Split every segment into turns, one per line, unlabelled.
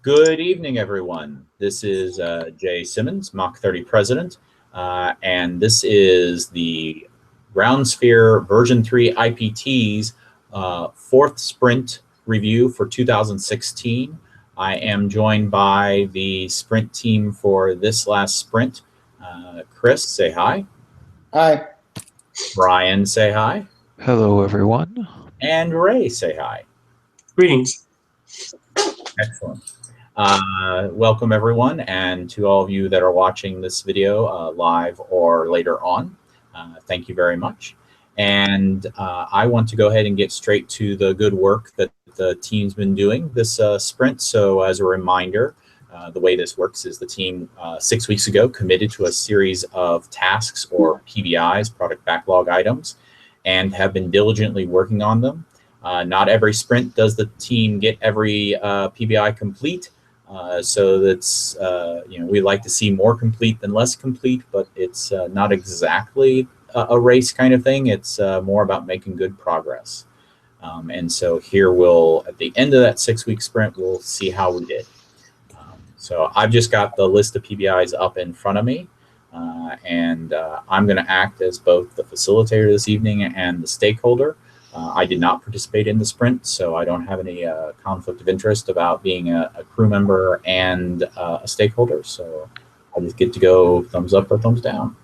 Good evening, everyone. This is Jay Simmons, Mach 30 president, and this is the GroundSphere version 3 IPT's fourth sprint review for 2016. I am joined by the sprint team for this last sprint. Chris, say hi.
Hi.
Brian, say hi.
Hello, everyone.
And Ray, say hi.
Greetings.
Excellent. Welcome everyone, and to all of you that are watching this video live or later on, thank you very much. And I want to go ahead and get straight to the good work that the team's been doing this sprint. So as a reminder, the way this works is the team 6 weeks ago committed to a series of tasks or PBIs, product backlog items, and have been diligently working on them. Not every sprint does the team get every PBI complete. So that's, we like to see more complete than less complete, but it's not exactly a race kind of thing. It's more about making good progress. And so here at the end of that 6-week sprint, we'll see how we did. So I've just got the list of PBIs up in front of me, and I'm going to act as both the facilitator this evening and the stakeholder. I did not participate in the sprint, so I don't have any conflict of interest about being a crew member and a stakeholder. So I just get to go thumbs up or thumbs down.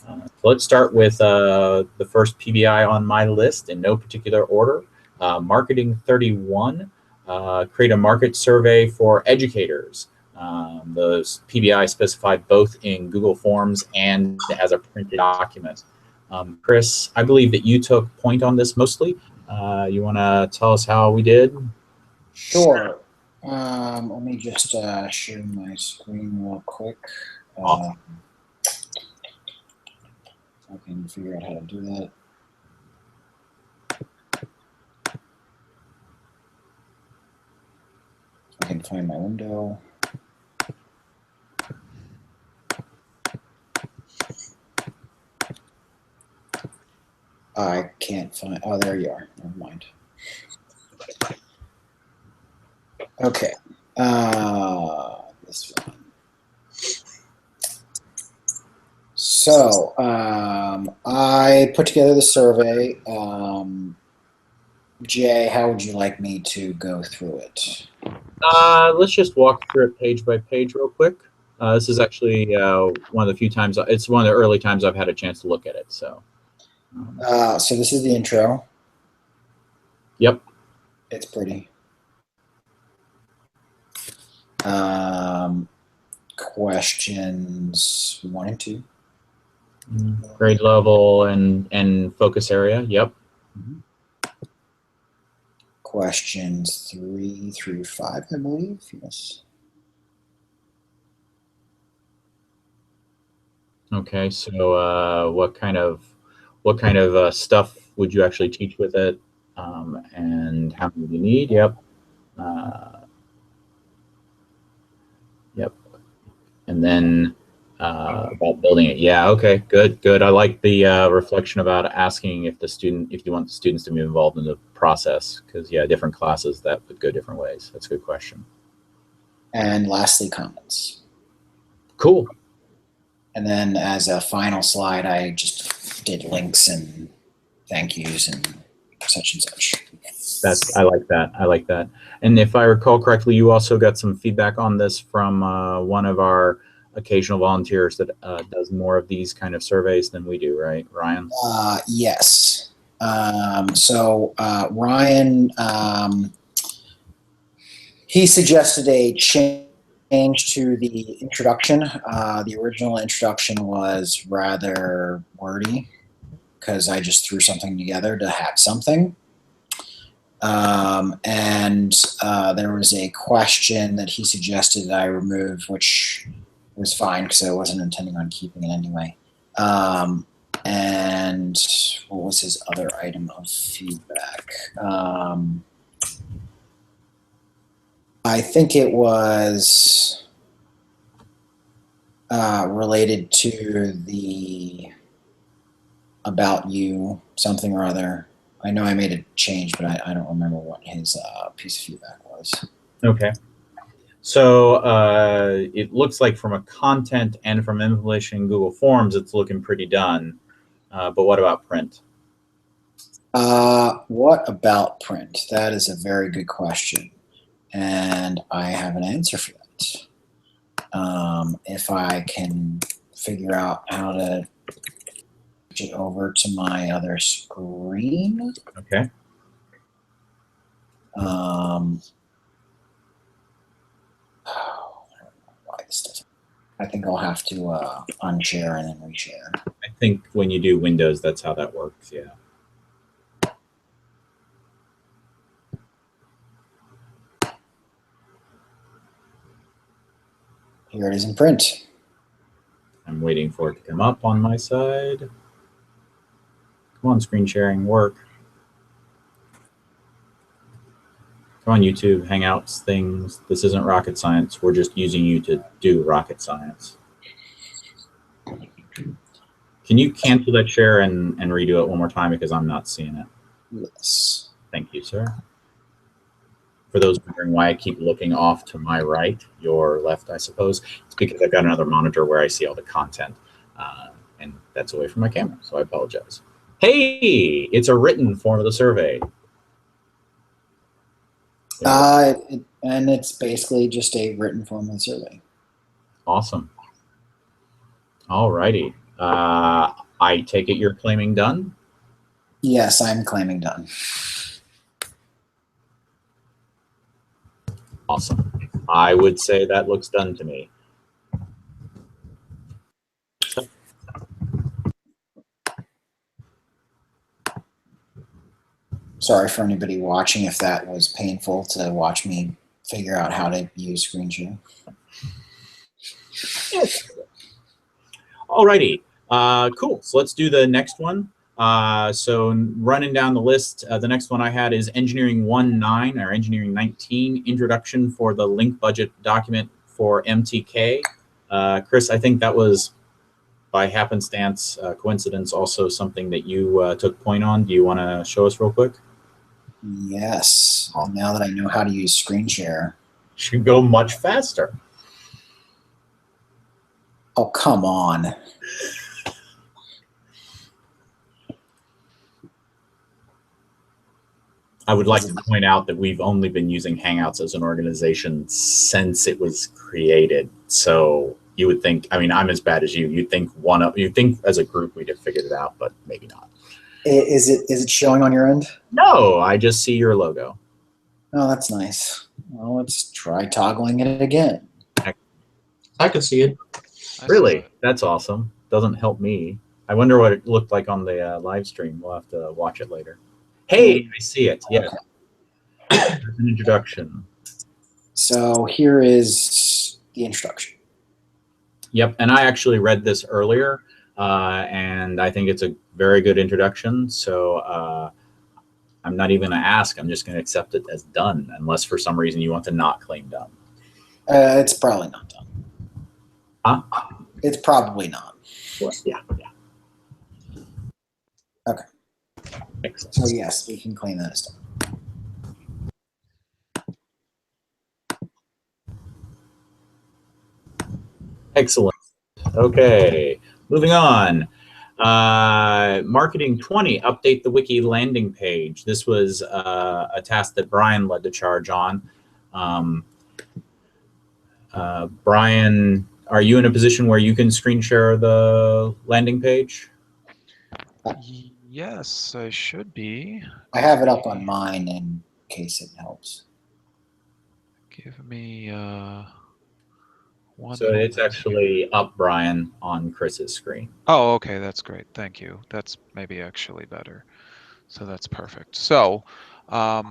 So let's start with the first PBI on my list in no particular order. Marketing 31, create a market survey for educators. Those PBI specified both in Google Forms and as a printed document. Chris, I believe that you took point on this mostly. You want to tell us how we did?
Sure. Let me just share my screen real quick.
Awesome.
I can figure out how to do that. I can find my window. I can't find, oh, there you are, never mind. Okay, this one. So, I put together the survey. Jay, how would you like me to go through it?
Let's just walk through it page by page real quick. This is actually one of the few times, it's one of the early times I've had a chance to look at it, so.
So this is the intro.
Yep.
It's pretty. Questions 1 and 2.
Grade level and focus area. Yep.
Mm-hmm. Questions 3 through 5, I believe. Yes.
Okay. So what kind of stuff would you actually teach with it, and how many do you need? Yep. Yep. And then about building it. Yeah. Okay. Good. I like the reflection about asking if you want the students to be involved in the process, because yeah, different classes that would go different ways. That's a good question.
And lastly, comments.
Cool. And
then as a final slide, I just did links and thank yous and such and such.
I like that. And if I recall correctly, you also got some feedback on this from one of our occasional volunteers that does more of these kind of surveys than we do, right, Ryan?
Yes. So Ryan, he suggested a change to the introduction. The original introduction was rather wordy because I just threw something together to have something. And there was a question that he suggested that I remove, which was fine because I wasn't intending on keeping it anyway. And what was his other item of feedback? I think it was related to the about you, something or other. I know I made a change, but I don't remember what his piece of feedback was.
Okay. So it looks like from a content and from implementation in Google Forms, it's looking pretty done. But what about print?
What about print? That is a very good question. And I have an answer for that. If I can figure out how to switch it over to my other screen.
Okay.
Why this doesn't. I think I'll have to unshare and then reshare.
I think when you do Windows, that's how that works. Yeah.
Here it is in print.
I'm waiting for it to come up on my side. Come on, screen sharing, work. Come on, YouTube, Hangouts, things. This isn't rocket science. We're just using you to do rocket science. Can you cancel that share and redo it one more time because I'm not seeing it?
Yes.
Thank you, sir. For those wondering why I keep looking off to my right, your left, I suppose, it's because I've got another monitor where I see all the content, and that's away from my camera, so I apologize. Hey, it's a written form of the survey.
And it's basically just a written form of the survey.
Awesome. All righty. I take it you're claiming done?
Yes, I'm claiming done.
Awesome. I would say that looks done to me.
Sorry for anybody watching if that was painful to watch me figure out how to use screen share.
Yes. All righty. Cool. So let's do the next one. So running down the list, the next one I had is Engineering 1.9 or Engineering 19, Introduction for the Link Budget Document for MTK. Chris, I think that was by happenstance, coincidence, also something that you took point on. Do you want to show us real quick?
Yes. Now that I know how to use screen share.
Should go much faster.
Oh, come on.
I would like to point out that we've only been using Hangouts as an organization since it was created. So you would think, I mean, I'm as bad as you. You'd think as a group we'd have figured it out, but maybe not.
Is it showing on your end?
No, I just see your logo.
Oh, that's nice. Well, let's try toggling it again.
I can see it.
Really? That's awesome. Doesn't help me. I wonder what it looked like on the live stream. We'll have to watch it later. Hey, I see it. Yeah. Okay. There's an introduction.
So here is the introduction.
Yep, and I actually read this earlier, and I think it's a very good introduction. So I'm not even going to ask. I'm just going to accept it as done, unless for some reason you want to not claim done.
It's probably not done.
Huh?
It's probably not.
Well, yeah.
Okay.
Excellent.
So yes, we can claim that as done.
Excellent. Okay, moving on. Marketing 20, update the wiki landing page. This was a task that Brian led the charge on. Brian, are you in a position where you can screen share the landing page?
Yes, I should be.
I have it up on mine in case it helps.
Give me one.
So it's actually up, Brian, on Chris's screen.
Oh, okay, that's great. Thank you. That's maybe actually better. So that's perfect. So our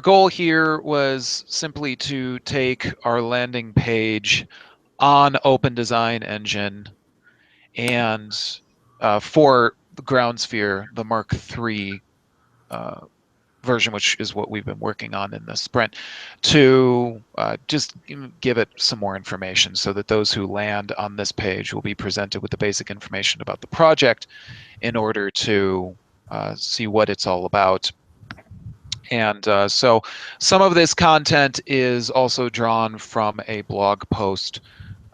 goal here was simply to take our landing page on Open Design Engine and for the ground sphere, the Mark III version, which is what we've been working on in this sprint, to just give it some more information so that those who land on this page will be presented with the basic information about the project in order to see what it's all about And so some of this content is also drawn from a blog post,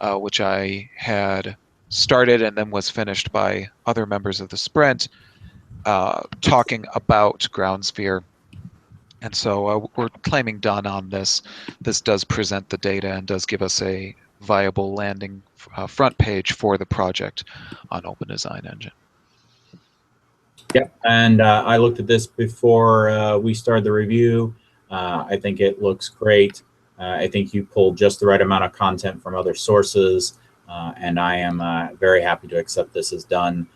which I had started and then was finished by other members of the sprint, talking about ground sphere. And so we're claiming done on this. This does present the data and does give us a viable landing front page for the project on Open Design Engine.
Yep, and I looked at this before we started the review. I think it looks great. I think you pulled just the right amount of content from other sources, and I am very happy to accept this as done.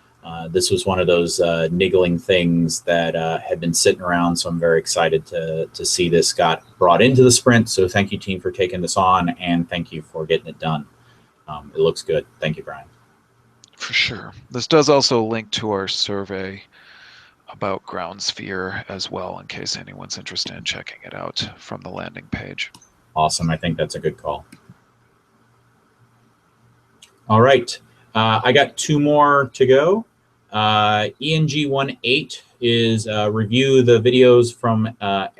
This was one of those niggling things that had been sitting around, so I'm very excited to see this got brought into the sprint. So thank you, team, for taking this on, and thank you for getting it done. It looks good. Thank you, Brian.
For sure. This does also link to our survey about ground sphere as well, in case anyone's interested in checking it out from the landing page.
Awesome. I think that's a good call. All right. I got 2 more to go. ENG18 is review the videos from at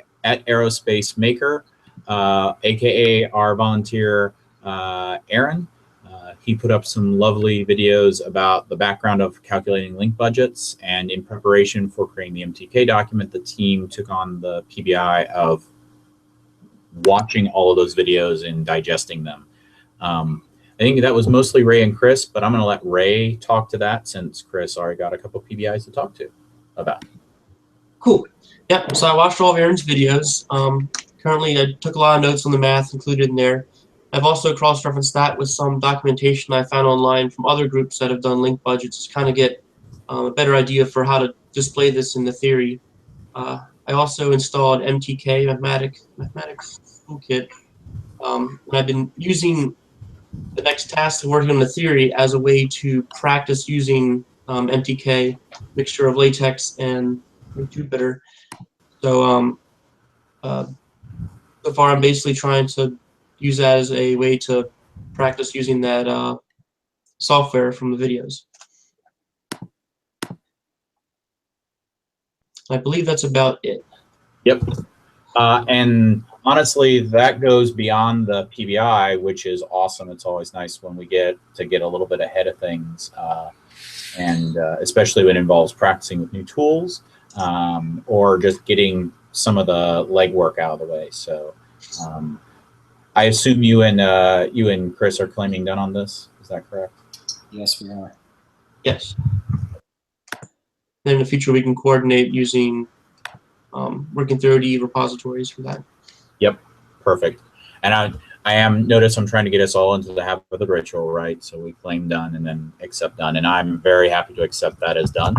Aerospace Maker, aka our volunteer Aaron. He put up some lovely videos about the background of calculating link budgets, and in preparation for creating the MTK document, the team took on the PBI of watching all of those videos and digesting them. I think that was mostly Ray and Chris, but I'm going to let Ray talk to that since Chris already got a couple of PBIs to talk to about.
Cool. Yep. So I watched all of Aaron's videos. Currently, I took a lot of notes on the math included in there. I've also cross-referenced that with some documentation I found online from other groups that have done link budgets to kind of get a better idea for how to display this in the theory. I also installed MTK, Mathematics Toolkit, and I've been using the next task of working on the theory as a way to practice using MTK, mixture of LaTeX and Jupyter. So so far I'm basically trying to use that as a way to practice using that software from the videos. I believe that's about it.
Yep. And honestly, that goes beyond the PBI, which is awesome. It's always nice when we get a little bit ahead of things, and especially when it involves practicing with new tools or just getting some of the legwork out of the way. So I assume you and Chris are claiming done on this. Is that correct?
Yes, we are.
Yes. Then in the future we can coordinate using working through the repositories for that.
Yep, perfect. And notice I'm trying to get us all into the habit of the ritual, right? So we claim done and then accept done, and I'm very happy to accept that as done.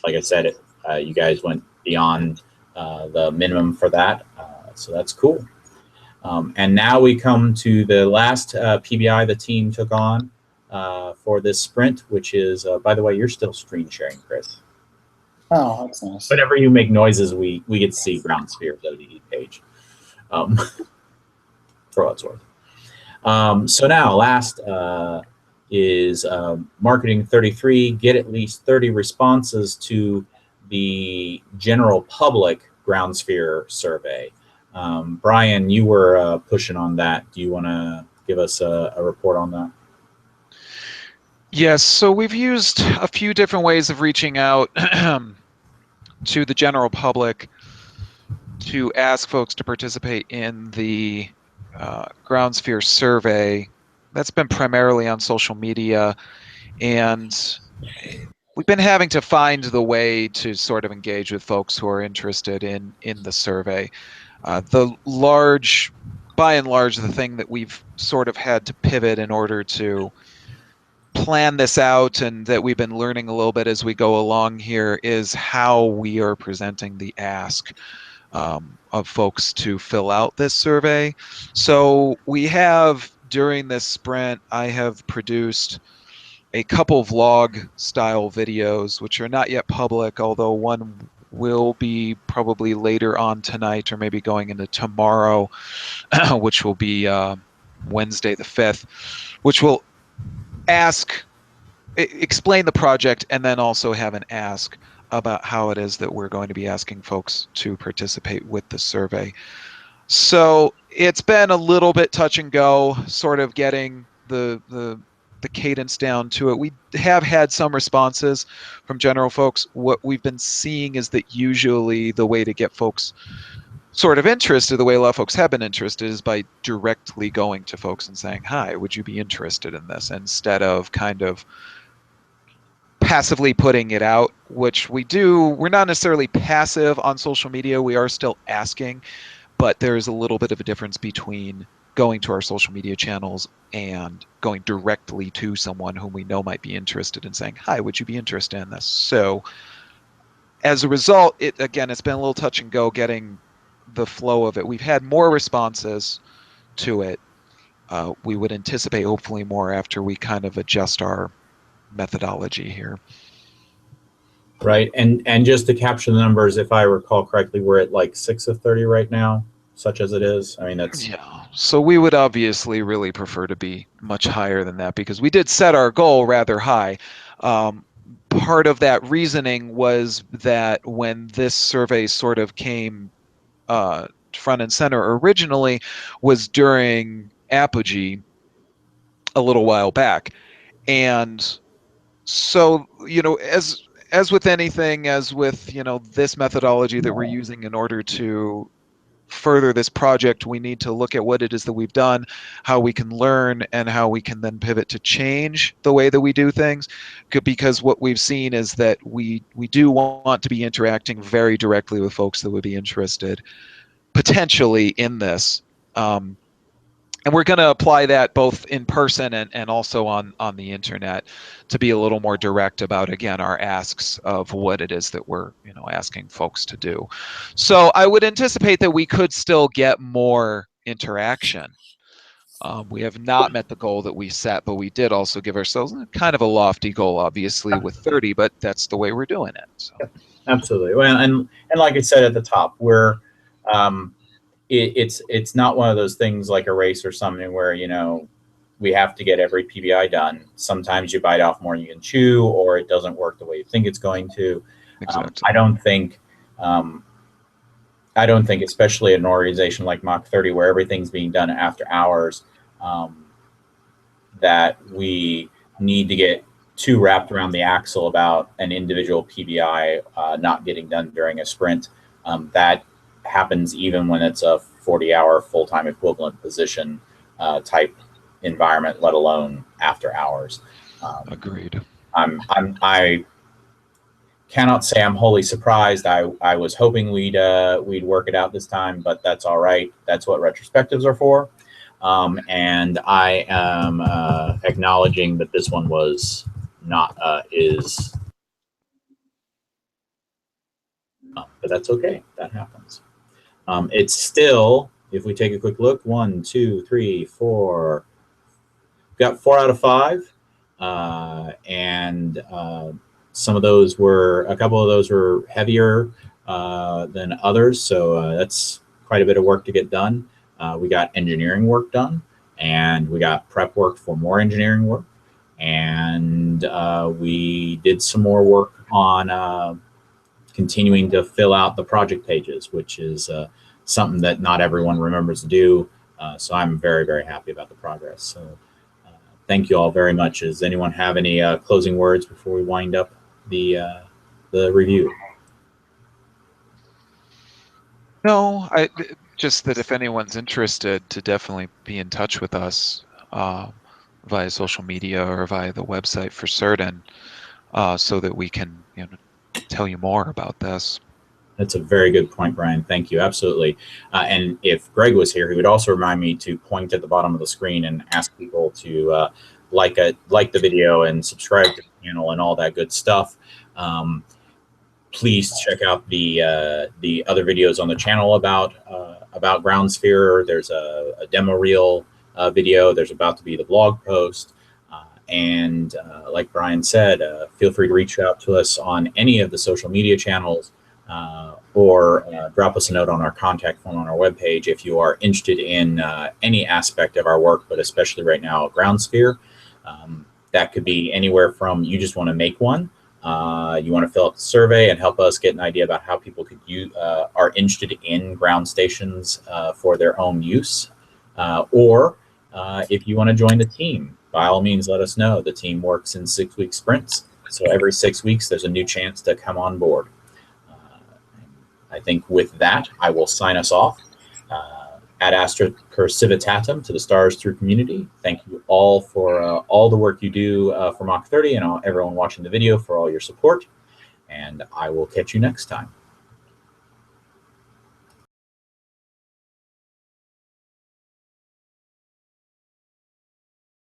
Like I said, you guys went beyond the minimum for that, so that's cool. And now we come to the last PBI the team took on for this sprint, which is, by the way, you're still screen sharing, Chris.
Oh, that's nice.
Whenever you make noises, we get to see ground sphere's ODD page. For what it's worth. So now, last is Marketing 33. Get at least 30 responses to the general public ground sphere survey. Brian, you were pushing on that. Do you want to give us a report on that?
Yes, so we've used a few different ways of reaching out to the general public to ask folks to participate in the ground sphere survey. That's been primarily on social media, and we've been having to find the way to sort of engage with folks who are interested in the survey. By and large, the thing that we've sort of had to pivot in order to plan this out, and that we've been learning a little bit as we go along here, is how we are presenting the ask of folks to fill out this survey. So we have, during this sprint, I have produced a couple vlog style videos, which are not yet public, although one will be probably later on tonight or maybe going into tomorrow, which will be Wednesday the 5th, which will explain the project and then also have an ask. about how it is that we're going to be asking folks to participate with the survey. So it's been a little bit touch and go, sort of getting the cadence down to it. We have had some responses from general folks. What we've been seeing is that usually the way to get folks sort of interested, the way a lot of folks have been interested, is by directly going to folks and saying, hi, would you be interested in this? Instead of kind of passively putting it out, which we do. We're not necessarily passive on social media. We are still asking, but there's a little bit of a difference between going to our social media channels and going directly to someone whom we know might be interested and saying, hi, would you be interested in this? So as a result, it's been a little touch and go getting the flow of it. We've had more responses to it. We would anticipate hopefully more after we kind of adjust our methodology here.
Right, and just to capture the numbers, if I recall correctly, we're at like 6 of 30 right now, such as it is. I mean, that's
So we would obviously really prefer to be much higher than that, because we did set our goal rather high. Part of that reasoning was that when this survey sort of came front and center originally was during Apogee a little while back, and so as with anything, as with this methodology that we're using in order to further this project, we need to look at what it is that we've done, how we can learn, and how we can then pivot to change the way that we do things. Because what we've seen is that we do want to be interacting very directly with folks that would be interested potentially in this. And we're going to apply that both in person and also on the internet to be a little more direct about, again, our asks of what it is that we're asking folks to do. So I would anticipate that we could still get more interaction. We have not met the goal that we set, but we did also give ourselves kind of a lofty goal, obviously, with 30, but that's the way we're doing it. So.
Absolutely. Well, and like I said at the top, we're it's not one of those things like a race or something where we have to get every PBI done. Sometimes you bite off more than you can chew, or it doesn't work the way you think it's going to.
Exactly.
I don't think, especially an organization like Mach 30, where everything's being done after hours, that we need to get too wrapped around the axle about an individual PBI not getting done during a sprint. That happens even when it's a 40-hour full-time equivalent position type environment, let alone after hours.
Agreed.
I cannot say I'm wholly surprised. I was hoping we'd work it out this time, but that's all right. That's what retrospectives are for. And I am acknowledging that this one was not but that's okay. That happens. It's still, if we take a quick look, 1, 2, 3, 4. Got 4 out of 5, and some of those a couple of those were heavier than others, so that's quite a bit of work to get done. We got engineering work done, and we got prep work for more engineering work, and we did some more work on continuing to fill out the project pages, which is something that not everyone remembers to do. So I'm very, very happy about the progress. So thank you all very much. Does anyone have any closing words before we wind up the review?
No, just that if anyone's interested, to definitely be in touch with us via social media or via the website for certain, so that we can tell you more about this.
That's a very good point, Brian. Thank you. Absolutely. And if Greg was here, he would also remind me to point at the bottom of the screen and ask people to like the video and subscribe to the channel and all that good stuff. Please check out the other videos on the channel about GroundSphere. There's a demo reel video. There's about to be the blog post. And like Brian said, feel free to reach out to us on any of the social media channels, or drop us a note on our contact form on our webpage if you are interested in any aspect of our work, but especially right now, GroundSphere. That could be anywhere from you just want to make one, You want to fill out the survey and help us get an idea about how people could are interested in ground stations for their own use. Or if you want to join the team, by all means, let us know. The team works in 6-week sprints. So every 6 weeks, there's a new chance to come on board. I think with that, I will sign us off. Ad astra civitatem, to the stars through community. Thank you all for all the work you do for Mach 30, and everyone watching the video for all your support. And I will catch you next time.